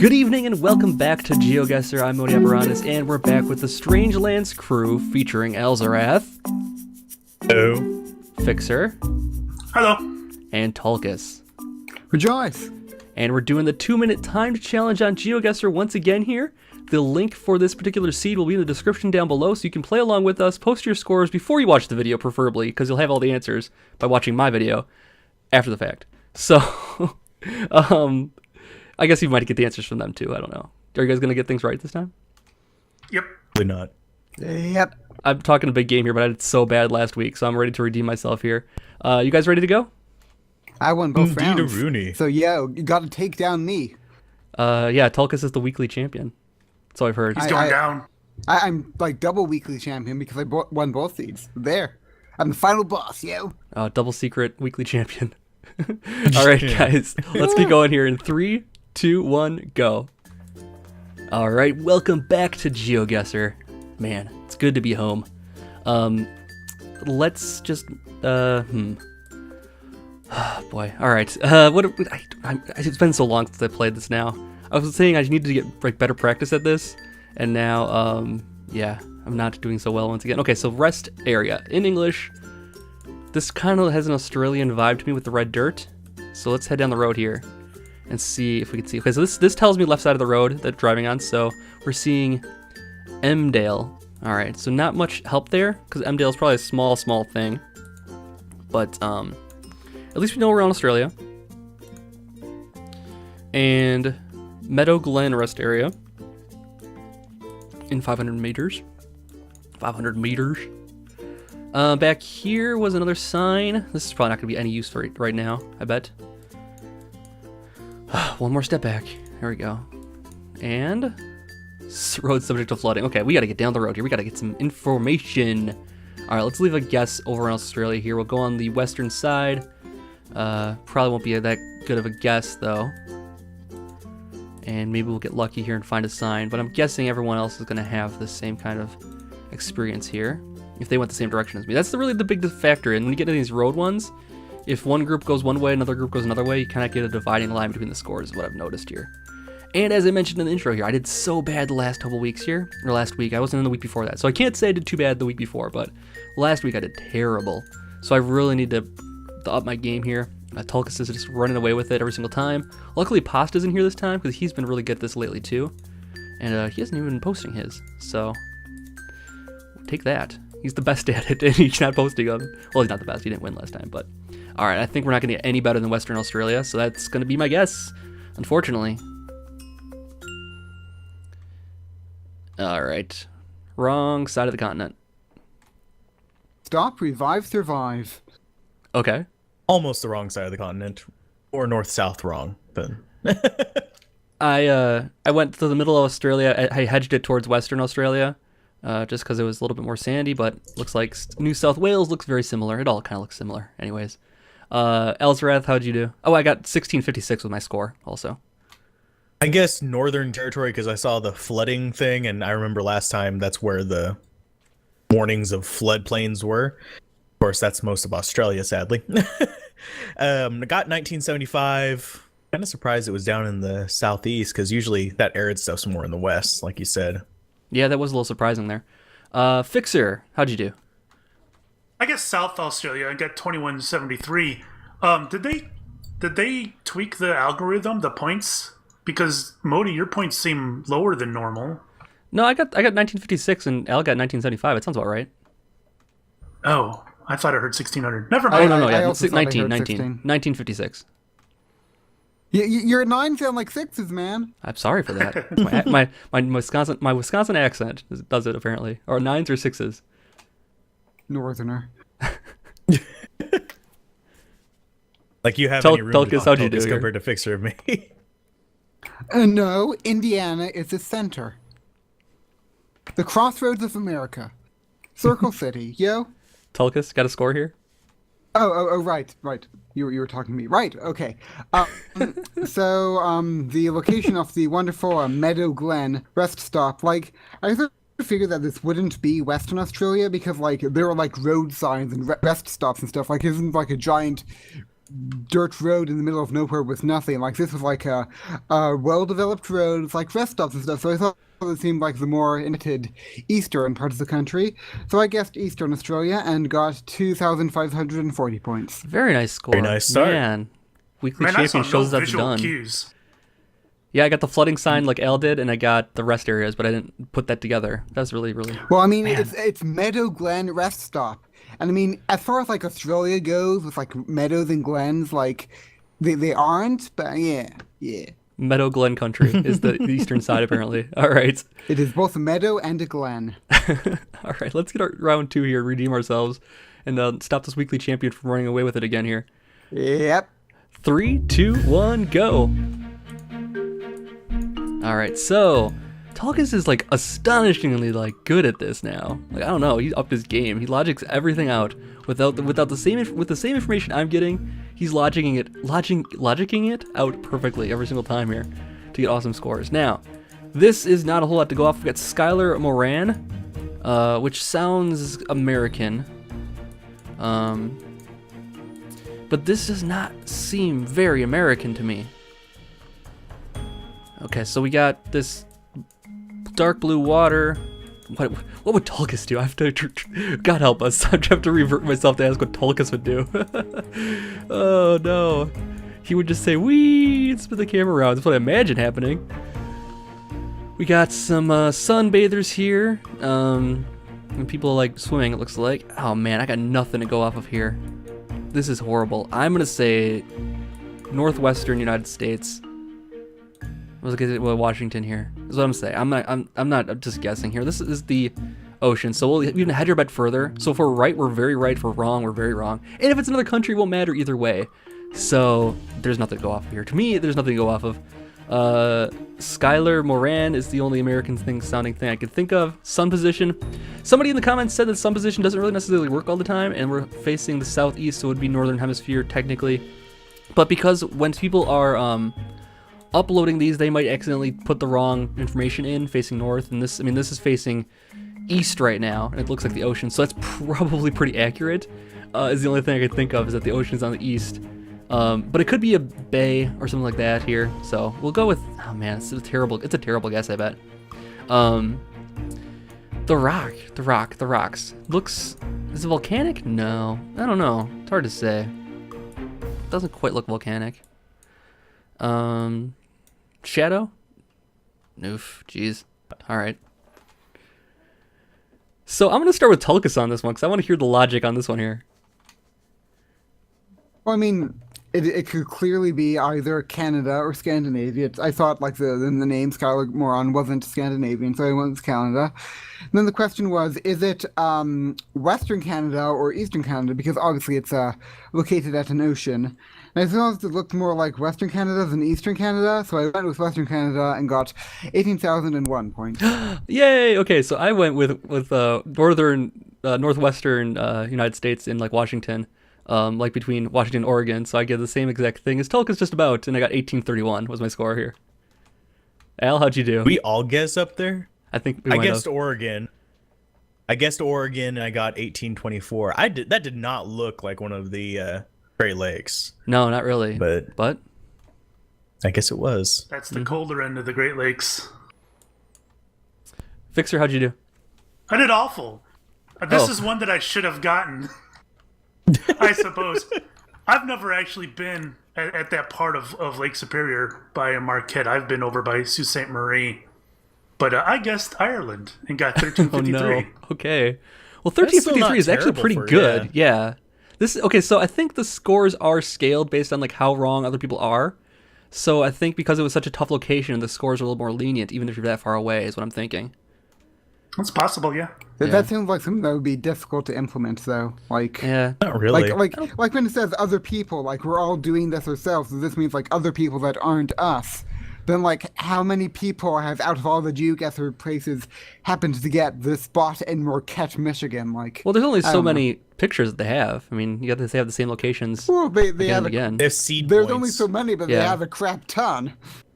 Good evening and welcome back to Geoguessr. I'm Modi Apparatus, and we're back with the Strangelands crew featuring Alzorath. Hello. Fixer. Hello. And Tulkas. Rejoice. And we're doing the 2-minute timed challenge on Geoguessr once again here. The link for this particular seed will be in the description down below, so you can play along with us, post your scores before you watch the video, preferably, because you'll have all the answers by watching my video after the fact. So, I guess you might get the answers from them too. I don't know. Are you guys going to get things right this time? Yep. Probably not. Yep. I'm talking a big game here, but I did so bad last week, so I'm ready to redeem myself here. You guys ready to go? I won both Indeed rounds. a Rooney. So yeah, you got to take down me. Yeah, Tulkas is the weekly champion. That's all I've heard. He's going down. I'm like double weekly champion because I won both seeds. There. I'm the final boss, yo. Double secret weekly champion. All right, guys, let's get going here in 3, 2, 1, go. All right, welcome back to Geoguessr. Man, it's good to be home. Let's just boy. All right. It's been so long since I played this now. I was saying I need to get like better practice at this, and now yeah, I'm not doing so well once again. Okay, so rest area in English. This kind of has an Australian vibe to me with the red dirt. So let's head down the road here and see if we can see. Okay, so this tells me left side of the road that I'm driving on. So we're seeing Emdale. All right, so not much help there because Emdale is probably a small thing. But at least we know we're in Australia. And Meadow Glen rest area in 500 meters. 500 meters. Back here was another sign. This is probably not going to be any use for it right now, I bet. One more step back. There we go. And road subject to flooding. Okay, we got to get down the road here. We got to get some information. All right, let's leave a guess over in Australia here. We'll go on the western side. Probably won't be that good of a guess, though. And maybe we'll get lucky here and find a sign. But I'm guessing everyone else is going to have the same kind of experience here, if they went the same direction as me. That's really the big factor. And when you get into these road ones, if one group goes one way, another group goes another way, you kind of get a dividing line between the scores, is what I've noticed here. And as I mentioned in the intro here, I did so bad the last couple weeks here, or last week. I wasn't in the week before that, so I can't say I did too bad the week before, but last week I did terrible. So I really need to up my game here. Tulkas is just running away with it every single time. Luckily, Pasta's in here this time, because he's been really good at this lately too. And he hasn't even been posting his, so take that. He's the best at it, and he's not posting them. Well, he's not the best. He didn't win last time, but all right. I think we're not going to get any better than Western Australia, so that's going to be my guess, unfortunately. All right. Wrong side of the continent. Stop, revive, survive. Okay. Almost the wrong side of the continent. Or north-south wrong, then. I went to the middle of Australia. I hedged it towards Western Australia, just because it was a little bit more sandy, but looks like New South Wales looks very similar. It all kind of looks similar anyways. Alzorath, how'd you do? Oh, I got 1656 with my score also. I guess Northern Territory, because I saw the flooding thing, and I remember last time that's where the warnings of floodplains were. Of course, that's most of Australia, sadly. I got 1975. Kind of surprised it was down in the southeast, because usually that arid stuff's more in the west, like you said. Yeah, that was a little surprising there. Fixer, how'd you do? I guess South Australia. I got 2173. Did they tweak the algorithm, the points? Because Modi, your points seem lower than normal. No, I got 1956 and Al got 1975. It sounds about right. Oh, I thought I heard 1600. Never mind. Oh no, yeah, I also thought I heard 1956. Your nines sound like sixes, man. I'm sorry for that. my Wisconsin accent does it apparently. Or 9s or 6s. Northerner. Like you have any room Tulkas, how'd you do here? compared to Fixer of me. No, Indiana is the center. The crossroads of America. Circle City, yo. Tulkas, got a score here? Oh, right. You were talking to me. Right, okay. The location of the wonderful Meadow Glen rest stop, like, I sort of figured that this wouldn't be Western Australia because, like, there were, like, road signs and rest stops and stuff. Like, isn't, like, a giant dirt road in the middle of nowhere with nothing. Like this was like a well-developed road with like rest stops and stuff. So I thought it seemed like the more limited eastern part of the country. So I guessed Eastern Australia and got 2,540 points. Very nice score. Very nice start. Man, weekly Man, I saw champion shows no that's visual done. cues. Yeah, I got the flooding sign like Al did, and I got the rest areas, but I didn't put that together. That's really, really. Well, I mean, it's Meadow Glen Rest Stop. And I mean, as far as like Australia goes, with like meadows and glens, like they aren't, but yeah. Meadow Glen Country is the eastern side, apparently. All right. It is both a meadow and a glen. All right, let's get our round 2 here, redeem ourselves, and stop this weekly champion from running away with it again here. Yep. 3, 2, 1, go. All right, so Tulkas is like astonishingly like good at this now. Like I don't know, he's upped his game. He logics everything out without the same information I'm getting. He's logicking it out perfectly every single time here to get awesome scores. Now, this is not a whole lot to go off. We got Skylar Moran, which sounds American, but this does not seem very American to me. Okay, so we got this dark blue water. What would Tulkas do? I have to, God help us. I have to revert myself to ask what Tulkas would do. Oh no. He would just say, wee, and spin the camera around. That's what I imagine happening. We got some sunbathers here. And people like swimming, it looks like. Oh man, I got nothing to go off of here. This is horrible. I'm gonna say northwestern United States. Let's get Washington here. Is what I'm saying. I'm not just guessing here. This is the ocean, so we'll even hedge our bet further. So if we're right, we're very right. If we're wrong, we're very wrong. And if it's another country, it won't matter either way. So there's nothing to go off of here. To me, there's nothing to go off of. Skylar Moran is the only American sounding thing I could think of. Sun position. Somebody in the comments said that sun position doesn't really necessarily work all the time, and we're facing the southeast, so it would be northern hemisphere technically. But because when people are uploading these, they might accidentally put the wrong information in facing north, and this is facing east right now, and it looks like the ocean, so that's probably pretty accurate. Is the only thing I could think of is that the ocean's on the east, but it could be a bay or something like that here. So we'll go with, oh man, it's a terrible guess, I bet. The rocks looks, is it volcanic? No, I don't know. It's hard to say. It doesn't quite look volcanic. Shadow? Noof, jeez. All right. So I'm gonna start with Tulkas on this one because I want to hear the logic on this one here. Well, I mean, it could clearly be either Canada or Scandinavia. I thought like the name Skylar Moran wasn't Scandinavian, so I went with Canada. And then the question was, is it Western Canada or Eastern Canada? Because obviously it's located at an ocean. And I thought it looked more like Western Canada than Eastern Canada, so I went with Western Canada and got 18,001 points. Yay! Okay, so I went with northwestern United States in like Washington, like between Washington and Oregon. So I get the same exact thing as Tulkas just about, and I got 1831 was my score here. Al, how'd you do? We all guess up there? I think I guessed Oregon. I guessed Oregon, and I got 1824. That did not look like one of the Great Lakes. No, not really. But I guess it was. That's the colder end of the Great Lakes. Fixer, how'd you do? I did awful. This is one that I should have gotten, I suppose. I've never actually been at that part of Lake Superior by Marquette. I've been over by Sault Ste. Marie. But I guessed Ireland and got 1353. Oh no. Okay. Well, 1353 is actually pretty good. Yeah. So I think the scores are scaled based on like how wrong other people are. So I think because it was such a tough location, the scores are a little more lenient, even if you're that far away, is what I'm thinking. That's possible, yeah. That seems like something that would be difficult to implement, though. Like, yeah, not really. Like when it says other people, like we're all doing this ourselves. So this means like other people that aren't us. Then like how many people have out of all the Geoguessr places happened to get the spot in Marquette, Michigan? Like, well, there's only so many pictures that they have. I mean, they have the same locations. Well, they have again. They have seed There's points. only so many, but they have a crap ton.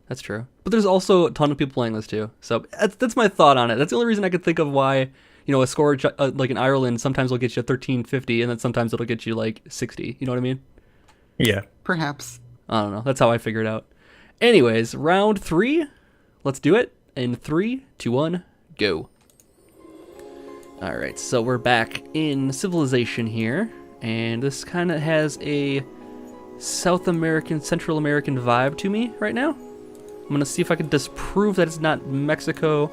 That's true. But there's also a ton of people playing this too. So that's my thought on it. That's the only reason I could think of why, a score like in Ireland sometimes will get you 1350 and then sometimes it'll get you like 60. You know what I mean? Yeah. Perhaps. I don't know. That's how I figured it out. Anyways, round 3. Let's do it. In 3, 2, 1, go. Alright, so we're back in civilization here. And this kind of has a South American, Central American vibe to me right now. I'm going to see if I can disprove that it's not Mexico.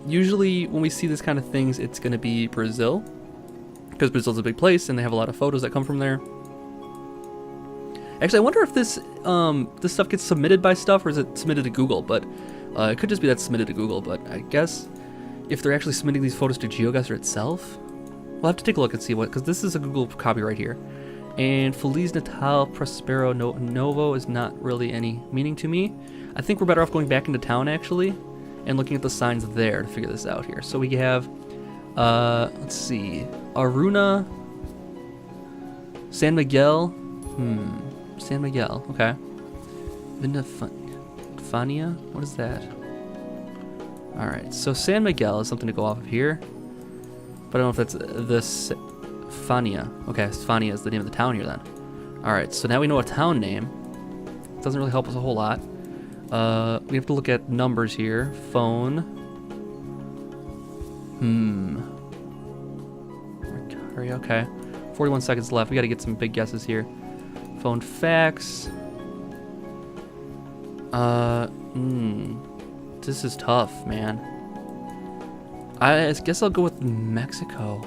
Usually when we see this kind of things, it's going to be Brazil. Because Brazil's a big place and they have a lot of photos that come from there. Actually, I wonder if this this stuff gets submitted by stuff or is it submitted to Google? But it could just be that's submitted to Google. But I guess if they're actually submitting these photos to Geoguessr itself, we'll have to take a look and see what, because this is a Google copy right here. And Feliz Natal Prospero Novo is not really any meaning to me. I think we're better off going back into town actually and looking at the signs there to figure this out here. So we have, let's see, Aruna, San Miguel. San Miguel, okay. Fania? What is that? Alright, so San Miguel is something to go off of here. But I don't know if that's this Fania. Okay, Fania is the name of the town here then. Alright, so now we know a town name. Doesn't really help us a whole lot. We have to look at numbers here. Phone. Okay. 41 seconds left. We gotta get some big guesses here. Phone fax. This is tough, man. I guess I'll go with Mexico.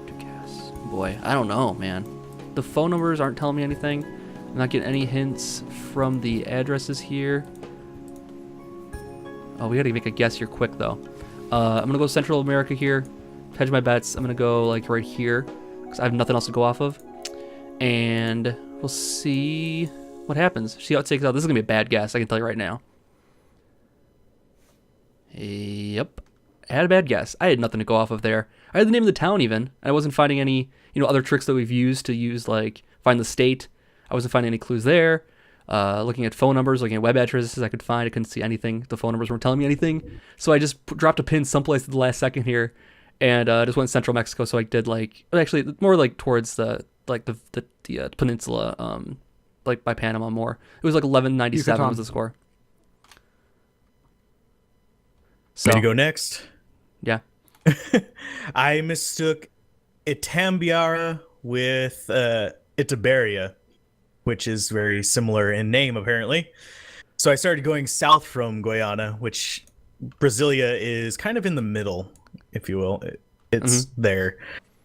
To guess. Boy, I don't know, man. The phone numbers aren't telling me anything. I'm not getting any hints from the addresses here. Oh, we gotta make a guess here quick, though. I'm gonna go Central America here. Hedge my bets. I'm gonna go, like, right here. Because I have nothing else to go off of. And we'll see what happens. See how it takes out. This is going to be a bad guess, I can tell you right now. Yep. I had a bad guess. I had nothing to go off of there. I had the name of the town even. I wasn't finding any, other tricks that we've used to use, like, find the state. I wasn't finding any clues there. Looking at phone numbers, looking at web addresses I could find. I couldn't see anything. The phone numbers weren't telling me anything. So I just dropped a pin someplace at the last second here. And just went Central Mexico, so I did actually more like towards the peninsula, like by Panama more. It was like 1197 was the score. So Ready to go next? Yeah. I mistook Itambiara with Itaberia, which is very similar in name apparently. So I started going south from Guyana, which Brasilia is kind of in the middle, if you will. It's there.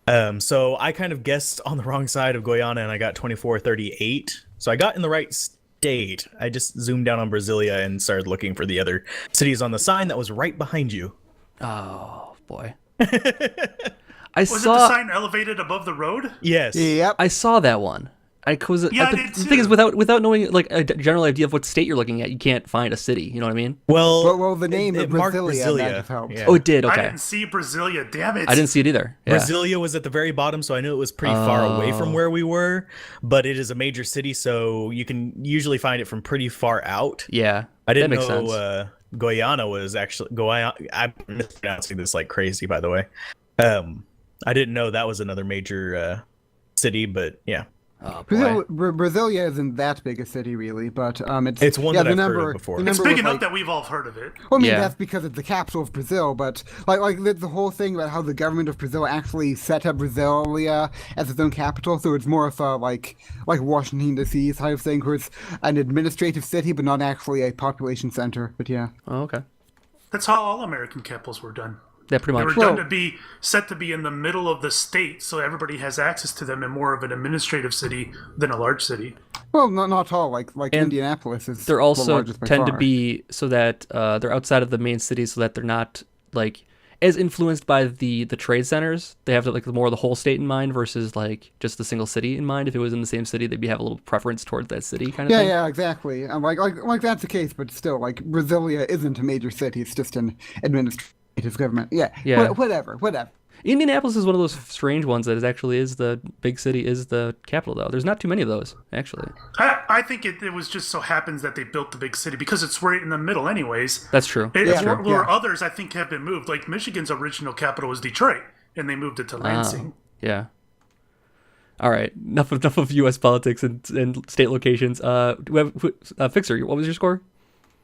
So I kind of guessed on the wrong side of Guyana and I got 2438. So I got in the right state. I just zoomed down on Brasilia and started looking for the other cities on the sign that was right behind you. Oh boy. Was it the sign elevated above the road? Yes. Yep. I saw that one. I the did thing is, too. without knowing like a general idea of what state you're looking at, you can't find a city. You know what I mean? Well, the name it of marked Brasilia might have helped. Yeah. Oh, it did. I Okay. didn't see Brasilia, damn it. I didn't see it either. Yeah. Brasilia was at the very bottom, so I knew it was pretty far away from where we were, but it is a major city, so you can usually find it from pretty far out. Yeah. I didn't that makes know sense. Guyana was actually I'm mispronouncing this like crazy, by the way. I didn't know that was another major city, but yeah. Oh, boy. Brasilia isn't that big a city, really, but It's one that I've heard of before. It's big enough that we've all heard of it. Well, I mean, Yeah. that's because it's the capital of Brazil, but like the whole thing about how the government of Brazil actually set up Brasilia as its own capital, so it's more of a like Washington D.C. type of thing, where it's an administrative city but not actually a population center. But yeah. Oh, okay. That's how all American capitals were done. Yeah, pretty They much. were done to be set to be in the middle of the state, so everybody has access to them in more of an administrative city than a large city. Well, not all. Like And Indianapolis is. They're the also largest by tend to far. be so that they're outside of the main city, so that they're not like as influenced by the trade centers. They have like more of the whole state in mind versus like just the single city in mind. If it was in the same city, they'd have a little preference towards that city kind of Yeah, thing. yeah, exactly. Like that's the case, but still, like Brasilia isn't a major city; it's just an administrative government. Yeah, Yeah. Whatever. Indianapolis is one of those strange ones that is the big city, is the capital though. There's not too many of those actually. I think it was just so happens that they built the big city because it's right in the middle anyways. That's true. Where others, I think, have been moved. Like Michigan's original capital was Detroit, and they moved it to Lansing. Yeah. All right. Enough of U.S. politics and state locations. Do we have Fixer? What was your score?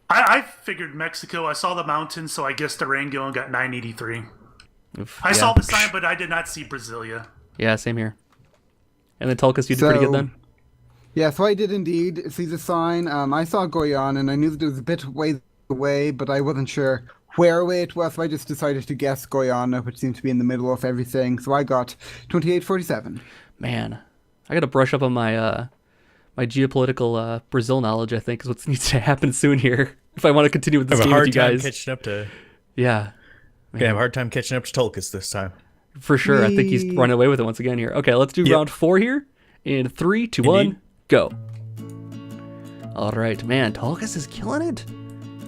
I figured Mexico. I saw the mountains, so I guessed Durango and got 983. Oof, I saw the sign, but I did not see Brasilia. Yeah, same here. And then Tulkas, you did pretty good then? Yeah, so I did indeed see the sign. I saw Goyan, and I knew that it was a bit way away, but I wasn't sure where away it was, so I just decided to guess Guyana, which seems to be in the middle of everything. So I got 2847. Man, I got to brush up on my my geopolitical Brazil knowledge, I think, is what needs to happen soon here if I want to continue with this game with you guys. Catching up to... Yeah. Man. I have a hard time catching up to Tulkas this time. For sure. I think he's running away with it once again here. Okay, let's do round 4 here. In 3, 2, 1, go. All right, man, Tulkas is killing it.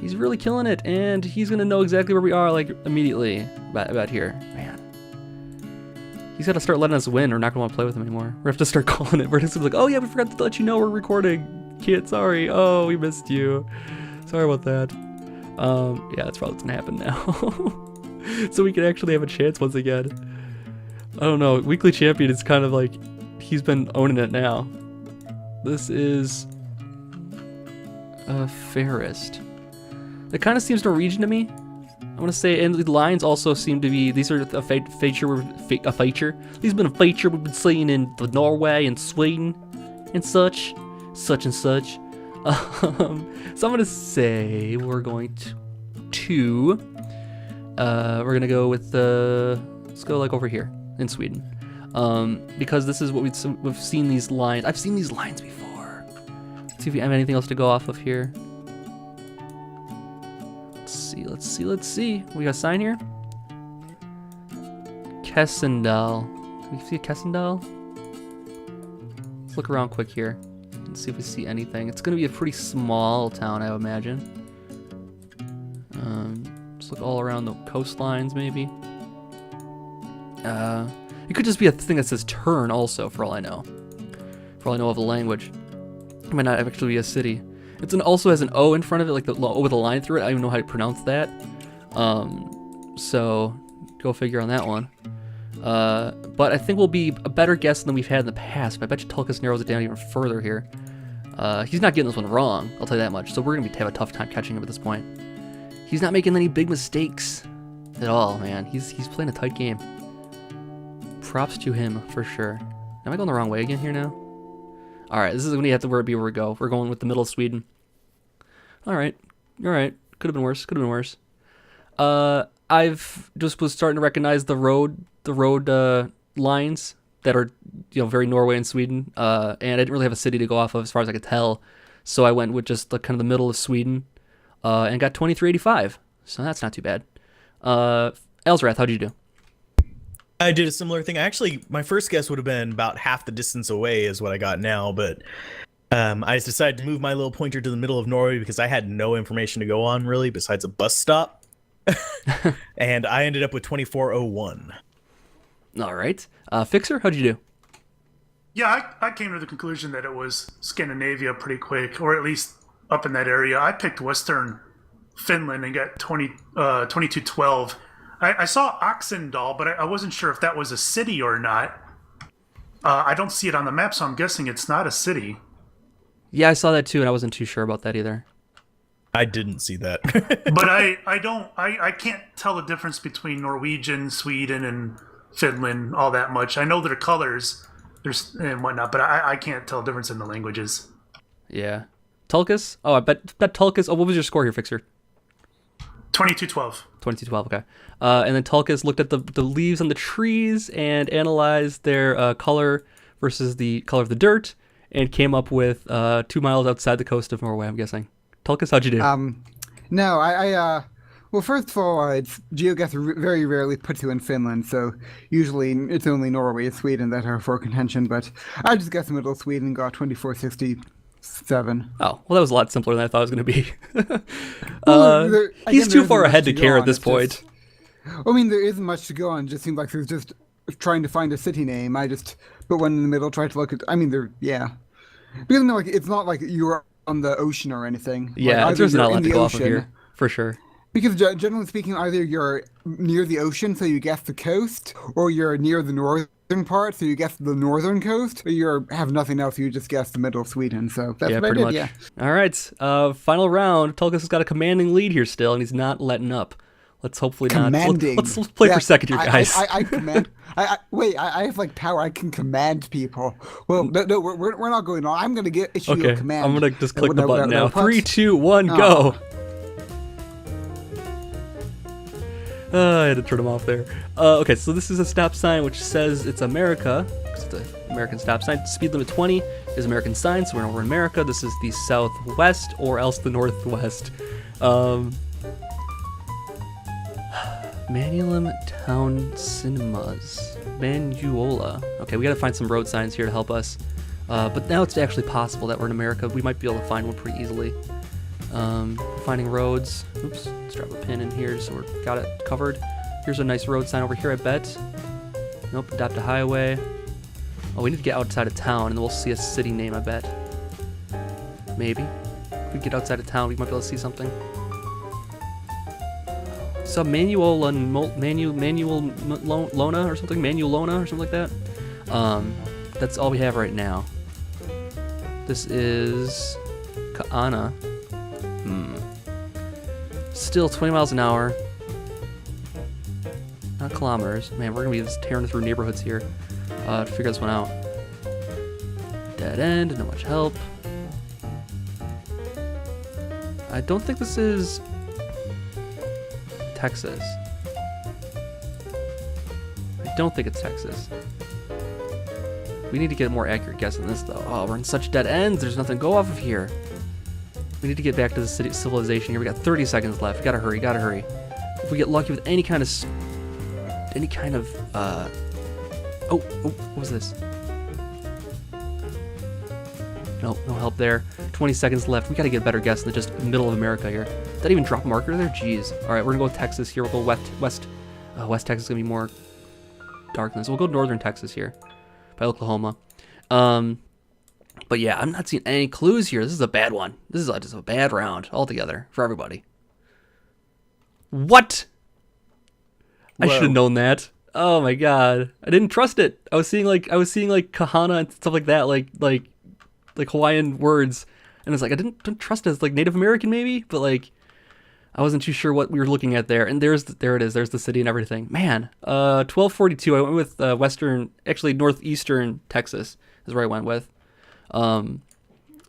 He's really killing it, and he's going to know exactly where we are, like, immediately about here. Man. He's got to start letting us win, or not going to want to play with him anymore. We have to start calling it. We're just like, oh, yeah, we forgot to let you know we're recording. Kid, sorry. Oh, we missed you. Sorry about that. Yeah, that's probably what's going to happen now. So we can actually have a chance once again. I don't know. Weekly Champion is kind of like, he's been owning it now. This is a Fairest. It kind of seems Norwegian to me. I want to say, and the lines also seem to be, these are a feature. These have been a feature we've been seeing in the Norway and Sweden and such and such. So I'm going to say we're going to we're going to go with let's go like over here in Sweden. Because this is what we've seen these lines. I've seen these lines before. Let's see if we have anything else to go off of here. Let's see. We got a sign here. Kessendal. Can we see a Kessendal? Let's look around quick here and see if we see anything. It's going to be a pretty small town, I would imagine. Just look all around the coastlines, maybe. It could just be a thing that says turn also, for all I know. For all I know of the language. It might not actually be a city. It also has an O in front of it, like the O with a line through it. I don't even know how to pronounce that. So go figure on that one. But I think we'll be a better guess than we've had in the past. But I bet you Tulkas narrows it down even further here. He's not getting this one wrong, I'll tell you that much. So we're gonna have a tough time catching him at this point. He's not making any big mistakes at all, man. He's playing a tight game. Props to him for sure. Am I going the wrong way again here now? All right, this is going to have to be where we go. We're going with the middle of Sweden. All right. Could have been worse. I've just was starting to recognize the road lines that are, very Norway and Sweden. And I didn't really have a city to go off of as far as I could tell. So I went with just the kind of the middle of Sweden, and got 2385. So that's not too bad. Alzorath, how'd you do? I did a similar thing. Actually, my first guess would have been about half the distance away is what I got now, but I just decided to move my little pointer to the middle of Norway because I had no information to go on, really, besides a bus stop. And I ended up with 2401. All right. Fixer, how'd you do? Yeah, I came to the conclusion that it was Scandinavia pretty quick, or at least up in that area. I picked Western Finland and got 2212. I saw Oxendal, but I wasn't sure if that was a city or not. I don't see it on the map, so I'm guessing it's not a city. Yeah, I saw that too, and I wasn't too sure about that either. I didn't see that. But I can't tell the difference between Norwegian, Sweden, and Finland all that much. I know their colors and whatnot, but I can't tell the difference in the languages. Yeah. Tulkas? Oh, I bet Tulkas... Oh, what was your score here, Fixer? 2212. 2212, okay. And then Tulkas looked at the leaves on the trees and analyzed their color versus the color of the dirt and came up with 2 miles outside the coast of Norway, I'm guessing. Tulkas, how'd you do? No, well, first of all, Geoguessr very rarely puts you in Finland, so usually it's only Norway and Sweden that are for contention, but I just guessed the middle of Sweden and got 2467. Oh, well, that was a lot simpler than I thought it was going to be. He's Again, too far ahead to care at this point. There isn't much to go on. It just seems like there's just trying to find a city name. I just put one in the middle, tried to look at... yeah. Because it's not like you're on the ocean or anything. Yeah, there's not a lot to go off of here, for sure. Because generally speaking, either you're near the ocean, so you guess the coast, or you're near the northern part, so you guess the northern coast, but you have nothing else, you just guess the middle of Sweden, so that's what I pretty did, much. yeah. All right, final round. Tulkas has got a commanding lead here still, and he's not letting up. Let's hopefully Commanding. not. Let's play for second here, guys. I command. Wait. I have like power. I can command people. Well, no, we're not going on. I'm gonna issue a command. I'm gonna just click the button now. Punch. 3, 2, 1, go. I had to turn them off there. Okay, so this is a stop sign which says it's America. It's the American stop sign. Speed limit 20 is American sign, so we're in America. This is the southwest or else the northwest. Manulum Town Cinemas. Manuola. Okay, we gotta find some road signs here to help us. But now it's actually possible that we're in America. We might be able to find one pretty easily. Finding roads. Oops, let's drop a pin in here so we've got it covered. Here's a nice road sign over here, I bet. Nope, adopt a highway. Oh, we need to get outside of town and then we'll see a city name, I bet. Maybe. If we get outside of town, we might be able to see something. So Manuel Lona or something? Manuelona or something like that? That's all we have right now. This is Kaana. Still 20 miles an hour. Not kilometers. Man, we're gonna be just tearing through neighborhoods here to figure this one out. Dead end, not much help. I don't think this is Texas. I don't think it's Texas. We need to get a more accurate guess on this though. Oh, we're in such dead ends. There's nothing to go off of here. We need to get back to the civilization here. We got 30 seconds left. Gotta hurry, gotta hurry. If we get lucky with any kind of oh, what was this? Nope, no help there. 20 seconds left. We gotta get a better guess than just middle of America here. Did that even drop a marker there? Jeez. All right, we're gonna go Texas here. We'll go West Texas is gonna be more darkness. We'll go northern Texas here by Oklahoma. But yeah, I'm not seeing any clues here. This is a bad one. This is just a bad round altogether for everybody. What? I should have known that. Oh my god, I didn't trust it. I was seeing like Kahana and stuff like that, like Hawaiian words, and it's like I didn't trust it as like Native American maybe, but like I wasn't too sure what we were looking at there. And there it is. There's the city and everything. Man, 1242. I went with northeastern Texas is where I went with. And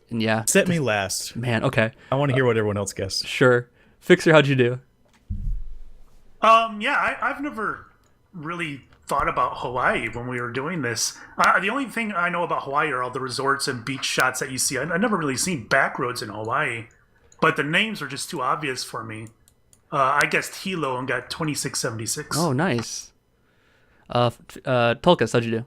yeah. Set me last. Man, okay. I want to hear what everyone else guessed. Sure. Fixer, how'd you do? Yeah, I've never really thought about Hawaii when we were doing this. The only thing I know about Hawaii are all the resorts and beach shots that you see. I've never really seen back roads in Hawaii, but the names are just too obvious for me. I guessed Hilo and got 2676. Oh, nice. Tulkas, how'd you do?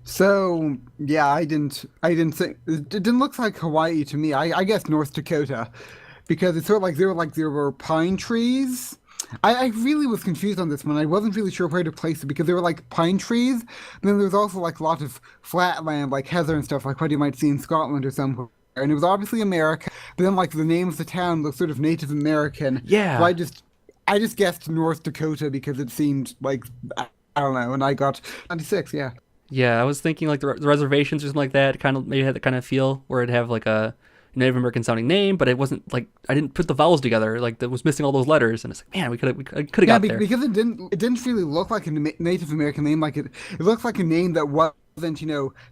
So yeah, I didn't think it didn't look like Hawaii to me. I guess North Dakota, because it's sort of like there were pine trees. I really was confused on this one. I wasn't really sure where to place it because there were like pine trees, and then there was also like a lot of flat land, like heather and stuff, like what you might see in Scotland or somewhere. And it was obviously America, but then like the name of the town looked sort of Native American. Yeah. So I just guessed North Dakota because it seemed like I don't know, and I got 96. Yeah. Yeah, I was thinking like the reservations or something like that. Kind of maybe had that kind of feel where it'd have like a Native American sounding name, but it wasn't like I didn't put the vowels together. Like that was missing all those letters, and it's like man, we could have got there. Because it didn't really look like a Native American name. Like it looked like a name that wasn't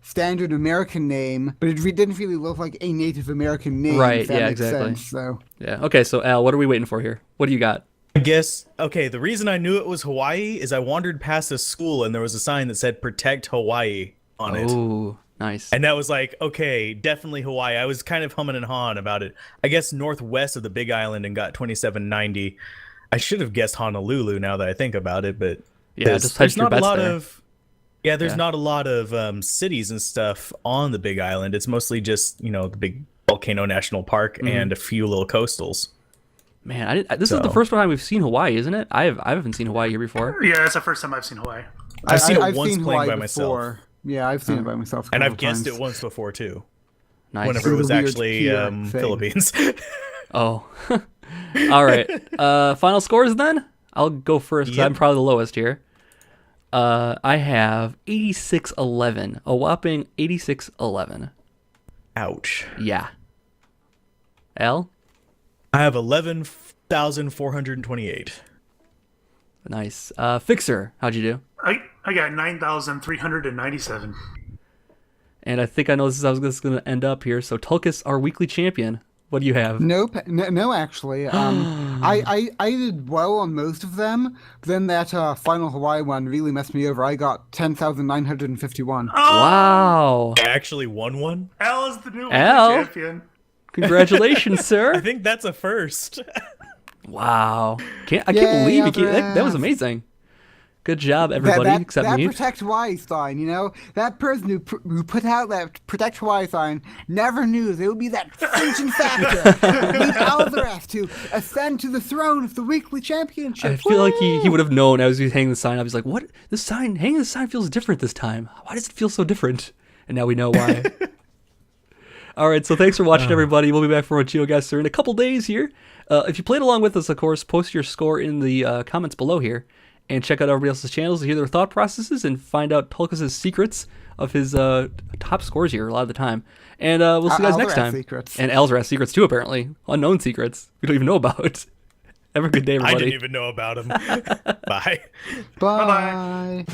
standard American name, but it didn't really look like a Native American name. Right? If that Yeah, makes exactly. Sense, so yeah. Okay, so Al, what are we waiting for here? What do you got? I guess, okay, the reason I knew it was Hawaii is I wandered past a school and there was a sign that said Protect Hawaii on it. Oh, nice. And that was like, okay, definitely Hawaii. I was kind of humming and hawing about it. I guess northwest of the Big Island and got 2790. I should have guessed Honolulu now that I think about it, but yeah, just hedged your bets there. There's not a lot of cities and stuff on the Big Island. It's mostly just, the big Volcano National Park and a few little coastals. Man, this is the first time we've seen Hawaii, isn't it? I haven't seen Hawaii here before. Yeah, that's the first time I've seen Hawaii. I've seen it once seen playing Hawaii by before. myself. Yeah, I've seen it by myself. And I've guessed it once before too. Nice. Whenever it was Weird actually thing. Philippines. Oh. All right. Final scores then? I'll go first because I'm probably the lowest here. I have 8611. A whopping 8611. Ouch. Yeah. L? I have 11,428. Nice. Fixer, how'd you do? I got 9,397. And I think I know this is how this is going to end up here. So Tulkas, our weekly champion. What do you have? Nope, no, actually. I did well on most of them, but then that final Hawaii one really messed me over. I got 10,951. Wow. I actually won one. Al is the new Al? champion. Congratulations, sir. I think that's a first. Wow. I can't Yay, believe you that was Alzorath. amazing. Good job, everybody, except that me. Protect Y sign, you know? That person who put out that Protect Y sign never knew there would be that clinching factor that lead Alzorath to ascend to the throne of the weekly championship. I feel like he would have known as he was hanging the sign. I was like, what? Hanging the sign feels different this time. Why does it feel so different? And now we know why. All right, so thanks for watching, everybody. We'll be back for a Geoguessr in a couple days here. If you played along with us, of course, post your score in the comments below here. And check out everybody else's channels to hear their thought processes and find out Tulkas' secrets of his top scores here a lot of the time. And we'll see you guys next Alzorath time. secrets. And Alzorath secrets too, apparently. Unknown secrets we don't even know about. Have a good day, everybody. I didn't even know about him. Bye. Bye.